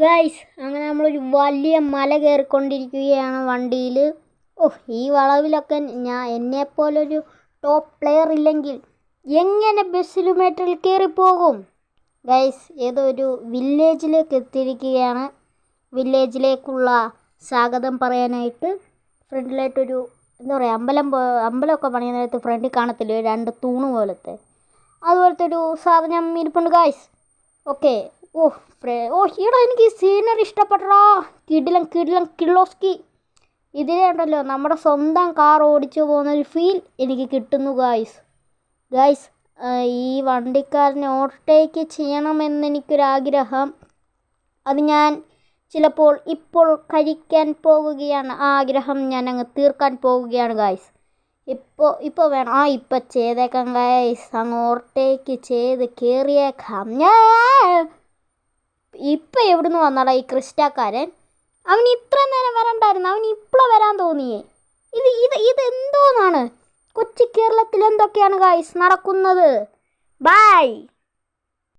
Guys അങ്ങനെ നമ്മളൊരു വലിയ മല കയറിക്കൊണ്ടിരിക്കുകയാണ് വണ്ടിയിൽ. ഈ വളവിലൊക്കെ എന്നെപ്പോലൊരു ടോപ്പ് പ്ലെയർ ഇല്ലെങ്കിൽ എങ്ങനെ ബസ്സിലുമേറ്ററിൽ കയറിപ്പോകും? ഗൈസ് ഏതോ ഒരു വില്ലേജിലേക്ക് എത്തിയിരിക്കുകയാണ്. വില്ലേജിലേക്കുള്ള സ്വാഗതം പറയാനായിട്ട് ഫ്രണ്ടിലായിട്ടൊരു എന്താ പറയുക, അമ്പലമൊക്കെ പണിയ നേരത്ത് ഫ്രണ്ടിൽ കാണത്തില്ലേ, രണ്ട് തൂണ് അതുപോലത്തെ ഒരു സാധനം ഇരിപ്പുണ്ട് ഗൈസ്. ഓക്കെ. ഈടാ എനിക്ക് ഈ സീനറി ഇഷ്ടപ്പെട്ടടാ. കിടിലം കിടിലം കിർലോസ്കി. ഇതിലേ ഉണ്ടല്ലോ നമ്മുടെ സ്വന്തം കാർ ഓടിച്ചു പോകുന്നൊരു ഫീൽ എനിക്ക് കിട്ടുന്നു ഗൈസ്. ഈ വണ്ടിക്കാരനെ ഓവർടേക്ക് ചെയ്യണമെന്നെനിക്കൊരാഗ്രഹം. അത് ഞാൻ ചിലപ്പോൾ ഇപ്പോൾ കഴിക്കാൻ പോകുകയാണ്. ആ ആഗ്രഹം ഞാൻ അങ്ങ് തീർക്കാൻ പോവുകയാണ് ഗൈസ്. ഇപ്പോൾ വേണം. ഇപ്പം ചെയ്തേക്കാം ഗൈസ്. അങ്ങ് ഓവർടേക്ക് ചെയ്ത് കയറിയേക്കാം. ഇപ്പം എവിടുന്ന് വന്നടാ ഈ ക്രിസ്റ്റക്കാരൻ? അവൻ ഇത്ര നേരം വരണ്ടായിരുന്നു, അവൻ ഇപ്പോൾ വരാൻ തോന്നിയേ. ഇത് എന്തോന്നാണ്? കൊച്ചു കേരളത്തിൽ എന്തൊക്കെയാണ് ഗൈസ് നടക്കുന്നത്? ബൈ.